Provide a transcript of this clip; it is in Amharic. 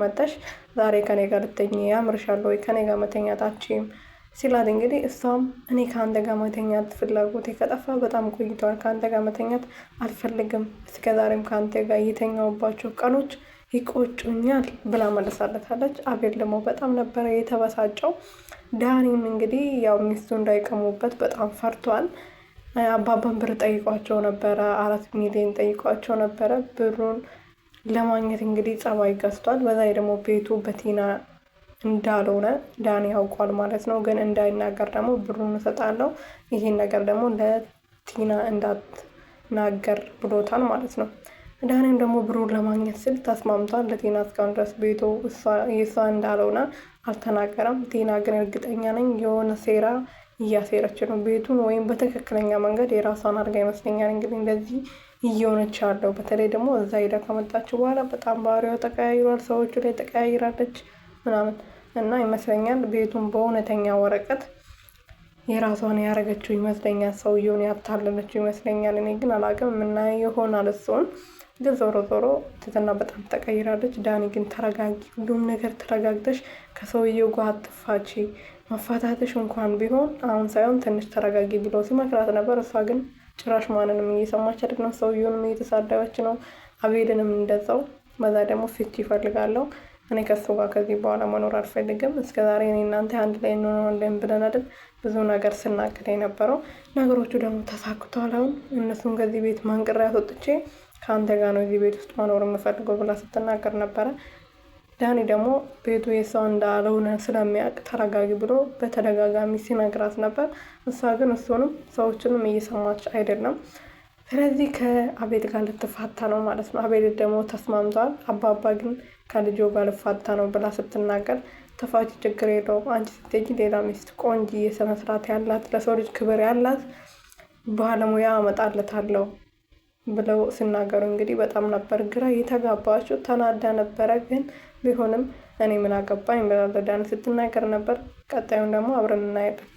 መጣሽ ዛሬ ከኔ ጋር ልተኝ ያምርሻል ወይ ከኔ ጋር መተኛታችሁም ሲላት እንግዲህ እሷም እኔ ከአንተ ጋር መተኛት ፍላጎቴ ከጠፋ በጣም ቆይቷል። ከአንተ ጋር መተኛት አልፈልግም። እስከዛሬም ከአንተ ጋር የተኛውባቸው ቀኖች ይቆጩኛል ብላ መለሳለታለች። አቤል ደግሞ በጣም ነበረ የተበሳጨው። ዳኒም እንግዲህ ያው ሚስቱ እንዳይቀሙበት በጣም ፈርቷል። አባባን ብር ጠይቋቸው ነበረ፣ 4 ሚሊዮን ጠይቋቸው ነበረ። ብሩን ለማግኘት እንግዲህ ጸባይ ገዝቷል። በዛ ደግሞ ቤቱ በቲና እንዳልሆነ ዳኒ ያውቋል ማለት ነው። ግን እንዳይናገር ደግሞ ብሩን እሰጣለሁ፣ ይሄን ነገር ደግሞ ለቲና እንዳትናገር ብሎታል ማለት ነው። ዳኒም ደግሞ ብሩን ለማግኘት ስል ተስማምቷል። ለቲና እስካሁን ድረስ ቤቱ የሷ እንዳልሆነ አልተናገረም። ቲና ግን እርግጠኛ ነኝ የሆነ ሴራ እያሴረች ነው ቤቱን፣ ወይም በትክክለኛ መንገድ የራሷን አድርጋ ይመስለኛል እንግዲህ እንደዚህ እየሆነች ያለው። በተለይ ደግሞ እዛ ሄዳ ከመጣችው በኋላ በጣም ባህሪዋ ተቀያይሯል፣ ሰዎቹ ላይ ተቀያይራለች ምናምን እና ይመስለኛል ቤቱን በእውነተኛ ወረቀት የራሷን ያረገችው ይመስለኛል። ሰውየውን ያታለለችው ይመስለኛል። እኔ ግን አላውቅም፣ የምናየው ይሆናል እሱን። ግን ዞሮ ዞሮ ትትና በጣም ተቀይራለች። ዳኒ ግን ተረጋጊ፣ ሁሉም ነገር ተረጋግተሽ ከሰውየው ጋር አትፋቺ፣ መፋታትሽ እንኳን ቢሆን አሁን ሳይሆን ትንሽ ተረጋጊ ብሎ ሲመክራት ነበር። እሷ ግን ጭራሽ ማንንም እየሰማች አይደለም። ሰውየውንም እየተሳደበች ነው፣ አቤልንም እንደዛው። በዛ ደግሞ ፍቺ ይፈልጋለሁ፣ እኔ ከሱ ጋር ከዚህ በኋላ መኖር አልፈልግም። እስከዛሬ እኔ እናንተ አንድ ላይ እንሆናለን ብለን አይደል ብዙ ነገር ስናቅድ የነበረው። ነገሮቹ ደግሞ ተሳክቷል። አሁን እነሱን ከዚህ ቤት ማንቅሬ አስወጥቼ ከአንተ ጋር ነው እዚህ ቤት ውስጥ መኖር የምፈልገው ብላ ስትናገር ነበረ። ዳኒ ደግሞ ቤቱ የሰው እንዳልሆነ ስለሚያውቅ ተረጋጊ ብሎ በተደጋጋሚ ሲነግራት ነበር። እሷ ግን እሱንም ሰዎችንም እየሰማች አይደለም። ስለዚህ ከአቤል ጋር ልትፋታ ነው ማለት ነው። አቤል ደግሞ ተስማምቷል። አባባ ግን ከልጆ ጋር ልፋታ ነው ብላ ስትናገር ተፋቺ፣ ችግር የለውም አንቺ ስትሄጂ ሌላ ሚስት ቆንጂ የስነ ስርዓት ያላት ለሰው ልጅ ክብር ያላት ባለሙያ አመጣለታለሁ ብለው ሲናገሩ እንግዲህ በጣም ነበር ግራ የተጋባችው። ተናዳ ነበረ። ግን ቢሆንም እኔ ምን አገባኝ ብላ ዳኒ ስትናገር ነበር። ቀጣዩን ደግሞ አብረን እናያለን።